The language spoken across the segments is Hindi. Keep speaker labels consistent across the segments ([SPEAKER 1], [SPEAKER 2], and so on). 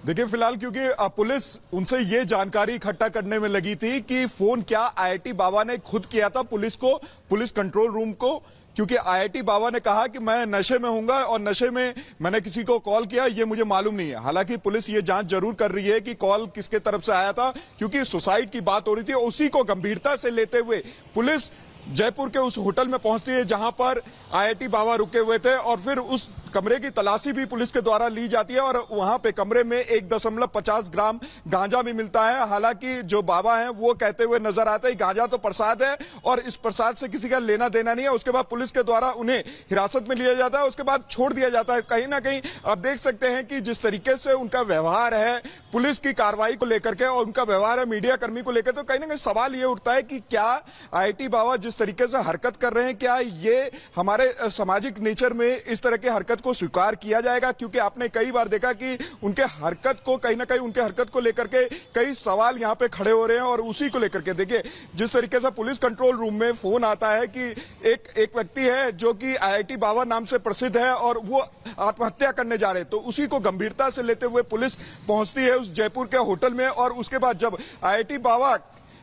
[SPEAKER 1] देखिए फिलहाल क्योंकि पुलिस उनसे ये जानकारी इकट्ठा करने में लगी थी कि फोन क्या आईआईटी बाबा ने खुद किया था पुलिस को, पुलिस कंट्रोल रूम को, क्योंकि आईआईटी बाबा ने कहा कि मैं नशे में हूंगा और नशे में मैंने किसी को कॉल किया, ये मुझे मालूम नहीं है। हालांकि पुलिस ये जांच जरूर कर रही है कि कॉल किसके तरफ से आया था, क्योंकि सुसाइड की बात हो रही थी। उसी को गंभीरता से लेते हुए पुलिस जयपुर के उस होटल में पहुंचती है जहां पर आईआईटी बाबा रुके हुए थे और फिर उस कमरे की तलाशी भी पुलिस के द्वारा ली जाती है और वहां पे कमरे में 1.50 ग्राम गांजा भी मिलता है। हालांकि जो बाबा हैं वो कहते हुए नजर आते हैं गांजा तो प्रसाद है और इस प्रसाद से किसी का लेना देना नहीं है। उसके बाद पुलिस के द्वारा उन्हें हिरासत में लिया जाता है, उसके बाद छोड़ दिया जाता है। कहीं ना कहीं आप देख सकते हैं कि जिस तरीके से उनका व्यवहार है पुलिस की कार्रवाई को लेकर के और उनका व्यवहार है मीडिया कर्मी को लेकर, तो कहीं ना कहीं सवाल ये उठता है कि क्या आईआईटी बाबा जिस तरीके से हरकत कर रहे हैं, क्या ये हमारे सामाजिक नेचर में इस तरह की हरकत को स्वीकार किया जाएगा? क्योंकि आपने कई बार देखा कि उनके हरकत को कहीं ना कहीं उनके हरकत को लेकर के कई सवाल यहां पे खड़े हो रहे हैं और उसी को लेकर के देखिए जिस तरीके से पुलिस कंट्रोल रूम में फोन आता है कि एक व्यक्ति है जो कि आईआईटी बाबा नाम से प्रसिद्ध है और वो आत्महत्या करने जा रहे हैं, तो उसी को गंभीरता से लेते हुए पुलिस पहुंचती है उस जयपुर के होटल में और उसके बाद जब आईआईटी बाबा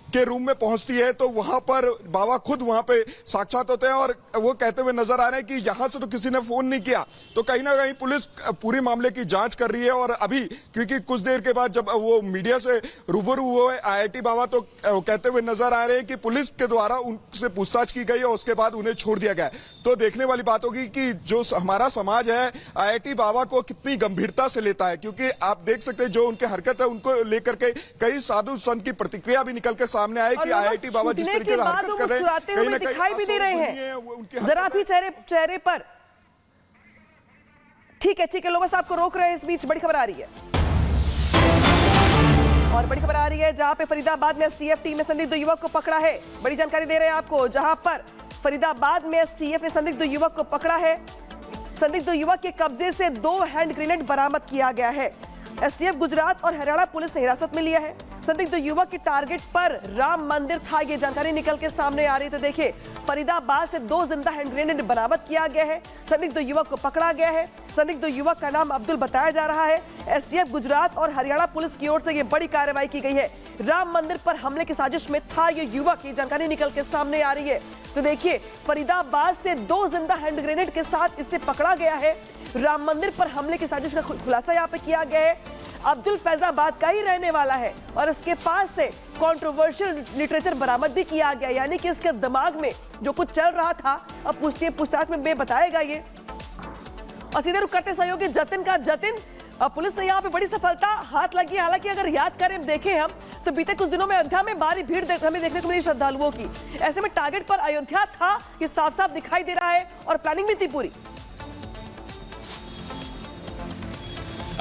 [SPEAKER 1] के रूम में पहुंचती है तो वहां पर बाबा खुद वहां पे साक्षात होते हैं और वो कहते हुए नजर आ रहे हैं कि यहां से तो किसी ने फोन नहीं किया। तो कहीं ना कहीं पुलिस पूरी मामले की जांच कर रही है और अभी क्योंकि कुछ देर के बाद जब वो मीडिया से रूबरू हुए आईआईटी बाबा तो कहते हुए नजर आ रहे हैं कि पुलिस के द्वारा उनसे पूछताछ की गई और उसके बाद उन्हें छोड़ दिया गया। तो देखने वाली बात होगी कि जो हमारा समाज है आईआईटी बाबा को कितनी गंभीरता से लेता है, क्योंकि आप देख सकते हैं जो उनके हरकत है उनको लेकर के कई साधु संत की प्रतिक्रिया भी निकल के सामने आए कि आईआईटी बाबा जिस तरीके से हरकत कर रहे हैं कहीं ना कहीं
[SPEAKER 2] दिखाई भी दे रहे हैं जरा भी चेहरे पर। ठीक है लोगों से आपको रोक रहे हैं। इस बीच बड़ी खबर आ रही है और बड़ी खबर आ रही है जहां पे फरीदाबाद में एसटीएफ टीम ने संदिग्ध युवक को पकड़ा है। बड़ी जानकारी दे रहे हैं आपको, जहां पर फरीदाबाद में एसटीएफ ने संदिग्ध युवक को पकड़ा है। संदिग्ध युवक के कब्जे से 2 हैंड ग्रेनेड बरामद किया गया है। एसटीएफ गुजरात और हरियाणा पुलिस ने हिरासत में लिया है। संदिग्ध युवक के टारगेट पर राम मंदिर था, ये जानकारी निकल के सामने आ रही है। तो देखिए फरीदाबाद से 2 जिंदा हैंड ग्रेनेड बरामद किया गया है। संदिग्ध युवक को पकड़ा गया है। संदिग्ध युवक का नाम अब्दुल बताया जा रहा है। एसटीएफ गुजरात और हरियाणा पुलिस की ओर से ये बड़ी कार्रवाई की गई है। राम मंदिर पर हमले की साजिश में था ये युवक, ये जानकारी निकल के सामने आ रही है। तो देखिए फरीदाबाद से 2 जिंदा हैंड ग्रेनेड के साथ इसे पकड़ा गया है। राम मंदिर पर हमले की साजिश का खुलासा यहाँ पे किया गया है। अब्दुल फैजाबाद का ही रहने वाला है और इसके पास से कंट्रोवर्शियल लिटरेचर बरामद भी किया गया, यानी कि इसके दिमाग में जो कुछ चल रहा था अब पूछताछ में बताएगा ये। और सीधे रुक करते सहयोगी जतिन पुलिस से यहाँ पे बड़ी सफलता हाथ लगी। हालांकि अगर याद करें देखें हम तो बीते कुछ दिनों में अयोध्या में भारी भीड़ हमें देखने को मिली श्रद्धालुओं की। ऐसे में टारगेट पर अयोध्या था, ये साफ साफ दिखाई दे रहा है और प्लानिंग भी थी पूरी।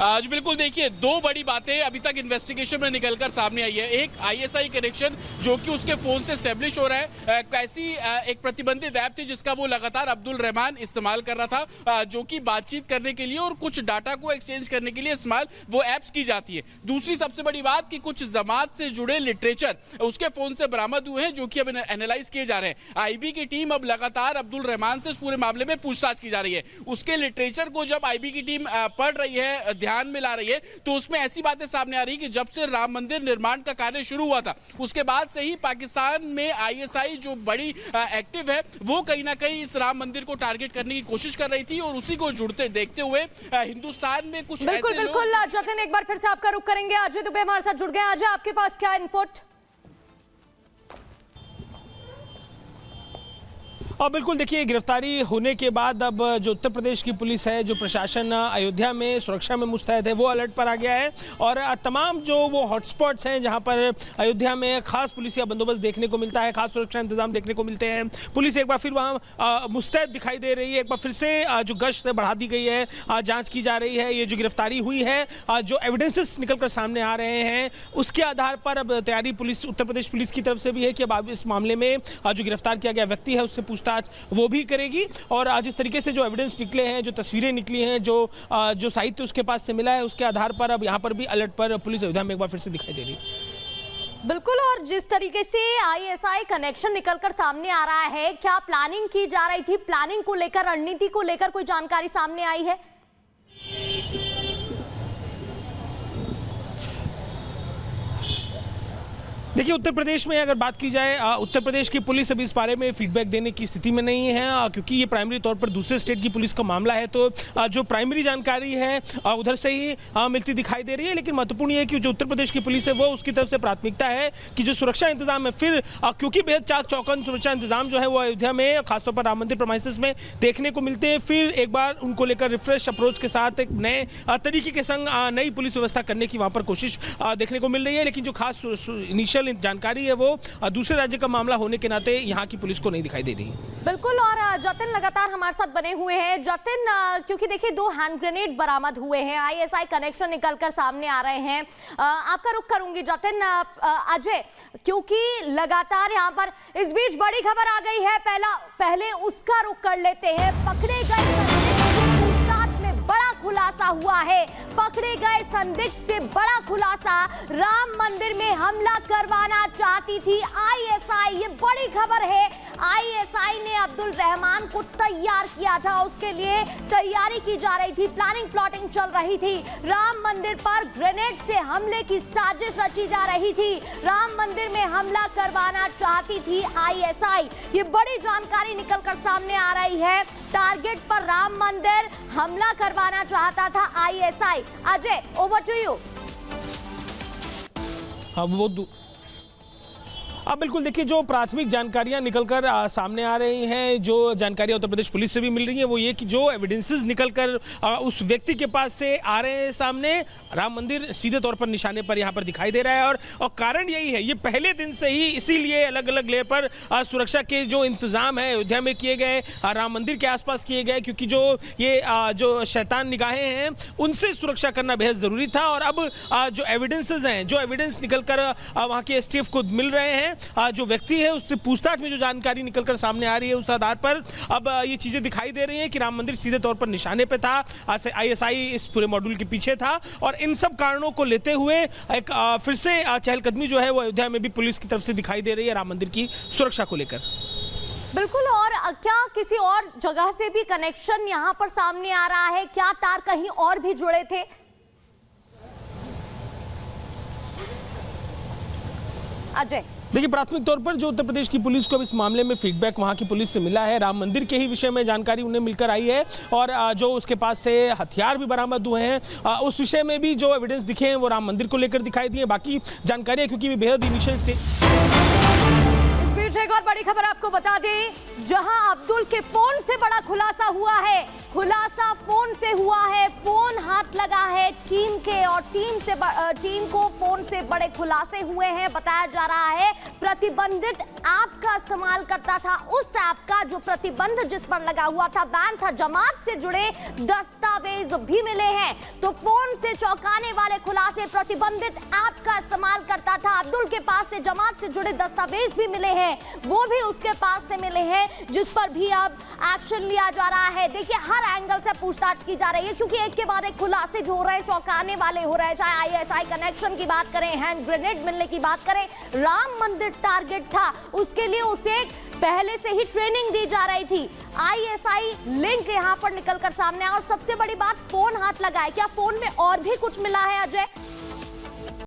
[SPEAKER 3] आज बिल्कुल देखिए 2 बड़ी बातें अभी तक इन्वेस्टिगेशन में निकलकर सामने आई है। एक आईएसआई कनेक्शन जो कि उसके फोन से एस्टेब्लिश हो रहा है। कैसी एक प्रतिबंधित ऐप थी जिसका वो लगातार अब्दुल रहमान इस्तेमाल कर रहा था, जो कि बातचीत करने के लिए और कुछ डाटा को एक्सचेंज करने के लिए इस्तेमाल वो ऐप्स की जाती है। दूसरी सबसे बड़ी बात कि कुछ जमात से जुड़े लिटरेचर उसके फोन से बरामद हुए हैं जो कि अब एनालाइज किए जा रहे हैं। आईबी की टीम अब लगातार अब्दुल रहमान से इस पूरे मामले में पूछताछ की जा रही है। उसके लिटरेचर को जब आईबी की टीम पढ़ रही है, ध्यान में ला रही है, तो उसमें ऐसी बातें सामने आ रही कि जब से राम मंदिर निर्माण का कार्य शुरू हुआ था उसके बाद से ही पाकिस्तान में आईएसआई जो बड़ी एक्टिव है वो कहीं ना कहीं इस राम मंदिर को टारगेट करने की कोशिश कर रही थी और उसी को जुड़ते देखते हुए हिंदुस्तान में कुछ
[SPEAKER 4] बिल्कुल जतिन एक बार फिर से आपका रुख करेंगे। अजय दुबे हमारे साथ जुड़ गए। अजय आपके पास क्या इनपुट?
[SPEAKER 5] और बिल्कुल देखिए गिरफ्तारी होने के बाद अब जो उत्तर प्रदेश की पुलिस है, जो प्रशासन अयोध्या में सुरक्षा में मुस्तैद है, वो अलर्ट पर आ गया है और तमाम जो वो हॉटस्पॉट्स हैं जहां पर अयोध्या में खास पुलिसिया बंदोबस्त देखने को मिलता है, खास सुरक्षा इंतजाम देखने को मिलते हैं। पुलिस एक बार फिर वहां मुस्तैद दिखाई दे रही है। एक बार फिर से जो गश्त बढ़ा दी गई है, जाँच की जा रही है। ये जो गिरफ्तारी हुई है, जो एविडेंसेस निकल कर सामने आ रहे हैं उसके आधार पर अब तैयारी पुलिस उत्तर प्रदेश पुलिस की तरफ से भी है कि अब इस मामले में जो गिरफ्तार किया गया व्यक्ति है उससे पूछताछ वो भी करेगी। और आज इस तरीके से जो एविडेंस निकले हैं, जो तस्वीरें निकली हैं, जो साहित्य उसके पास से मिला है, उसके आधार पर अब यहाँ पर भी अलर्ट पर पुलिस अयोध्या में एक बार फिर से दिखाई दे रही है।
[SPEAKER 4] बिल्कुल। और जिस तरीके से आईएसआई कनेक्शन निकलकर सामने आ रहा है, क्या प्लानिंग की जा रही थी? प्लानिंग को लेकर, रणनीति को लेकर कोई जानकारी सामने आई है?
[SPEAKER 5] देखिए, उत्तर प्रदेश में अगर बात की जाए, उत्तर प्रदेश की पुलिस अभी इस बारे में फीडबैक देने की स्थिति में नहीं है, क्योंकि ये प्राइमरी तौर पर दूसरे स्टेट की पुलिस का मामला है। तो जो प्राइमरी जानकारी है उधर से ही मिलती दिखाई दे रही है। लेकिन महत्वपूर्ण है कि जो उत्तर प्रदेश की पुलिस है वो उसकी तरफ से प्राथमिकता है कि जो सुरक्षा इंतजाम है, फिर क्योंकि बेहद चाक चौकन सुरक्षा इंतजाम जो है वो अयोध्या में, खासतौर पर राम मंदिर प्रेमाइसेस में देखने को मिलते हैं। फिर एक बार उनको लेकर रिफ्रेश अप्रोच के साथ एक नए तरीके के संग नई पुलिस व्यवस्था करने की वहां पर कोशिश देखने को मिल रही है। लेकिन जो खास इनिशियल जानकारी है वो दूसरे राज्य का मामला होने के नाते यहाँ की पुलिस को नहीं दिखाई दे रही है।
[SPEAKER 4] बिल्कुल, और जतिन लगातार हमारे साथ बने हुए हैं। जतिन, क्योंकि देखिए 2 हैंड ग्रेनेड बरामद हुए हैं, आईएसआई कनेक्शन निकलकर सामने आ रहे हैं। आपका रुख करूंगी जतिन। अजय, क्योंकि लगातार यहाँ पर इस बीच बड़ी खबर आ गई है, पहले उसका रुख कर लेते हैं। पकड़े गए पूछताछ में बड़ा खुलासा हुआ है। पकड़े गए संदिग्ध से बड़ा खुलासा, राम मंदिर में हमला करवाना चाहती थी आईएसआई। ये बड़ी खबर है। आईएसआई ने अब्दुल रहमान को तैयार किया था, उसके लिए तैयारी की जा रही थी, प्लानिंग प्लॉटिंग चल रही थी। राम मंदिर पर ग्रेनेड से हमले की साजिश रची जा रही थी। राम मंदिर में हमला करवाना चाहती थी आईएसआई। ये बड़ी जानकारी निकलकर सामने आ रही है। टारगेट पर राम मंदिर, हमला करवाना चाहता था ISI. Ajay, over to you.
[SPEAKER 5] अब बिल्कुल देखिए, जो प्राथमिक जानकारियां निकलकर सामने आ रही हैं, जो जानकारियां उत्तर प्रदेश पुलिस से भी मिल रही हैं, वो ये कि जो एविडेंसेस निकलकर उस व्यक्ति के पास से आ रहे हैं सामने, राम मंदिर सीधे तौर पर निशाने पर यहां पर दिखाई दे रहा है। और कारण यही है, ये पहले दिन से ही इसीलिए अलग अलग लेयर पर सुरक्षा के जो इंतजाम है अयोध्या में किए गए, राम मंदिर के आसपास किए गए, क्योंकि जो शैतान निगाहें हैं उनसे सुरक्षा करना बेहद जरूरी था। और अब जो एविडेंसेस हैं, जो एविडेंस निकलकर वहां के एसटीएफ को मिल रहे हैं, जो व्यक्ति है उससे पूछताछ में जो जानकारी निकलकर सामने आ रही है, उस आधार पर अब ये चीजें दिखाई दे रही हैं कि राम मंदिर सीधे तौर पर निशाने पे था, आईएसआई इस पूरे मॉड्यूल के पीछे था। और इन सब कारणों को लेते हुए एक फिर से चहलकदमी जो है वो अयोध्या में भी पुलिस की तरफ से दिखाई दे रही है राम मंदिर की सुरक्षा को लेकर।
[SPEAKER 4] बिल्कुल, और क्या किसी और जगह से भी कनेक्शन यहाँ पर सामने आ रहा है? क्या तार कहीं और भी जुड़े थे? अजय,
[SPEAKER 5] देखिए, प्राथमिक तौर पर जो उत्तर प्रदेश की पुलिस को इस मामले में फीडबैक वहां की पुलिस से मिला है, राम मंदिर के ही विषय में जानकारी उन्हें मिलकर आई है। और जो उसके पास से हथियार भी बरामद हुए हैं, उस विषय में भी जो एविडेंस दिखे हैं वो राम मंदिर को लेकर दिखाई दिए। बाकी जानकारियां क्योंकि बेहद इनिशियल
[SPEAKER 4] इस बीच एक और बड़ी खबर आपको बता दें, जहां अब्दुल के फोन से बड़ा खुलासा हुआ है। खुलासा फोन से हुआ है, फोन हाथ लगा है टीम के, और टीम को फोन से बड़े खुलासे हुए हैं। बताया जा रहा है प्रतिबंधित ऐप का इस्तेमाल करता था, उस ऐप का जो प्रतिबंध जिस पर लगा हुआ था, बैन था। जमात से जुड़े दस्तावेज भी मिले हैं। तो फोन से चौंकाने वाले खुलासे, प्रतिबंधित ऐप का इस्तेमाल करता था। अब्दुल के पास से जमात से जुड़े दस्तावेज भी मिले हैं, वो भी उसके पास से मिले हैं, जिस पर भी अब एक्शन लिया जा रहा है। देखिए, हर एंगल से पूछताछ की जा रही है, क्योंकि एक के बाद एक खुलासे जो हो रहे हैं, चौंकाने वाले हो रहे हैं। चाहे आईएसआई कनेक्शन की बात करें, हैंड ग्रेनेड मिलने की बात करें, राम मंदिर टारगेट था, उसके लिए उसे पहले से ही ट्रेनिंग दी जा रही थी। आईएसआई लिंक यहां पर निकलकर सामने आया, और सबसे बड़ी बात, फोन हाथ लगा है। क्या फोन में और भी कुछ मिला है अजय?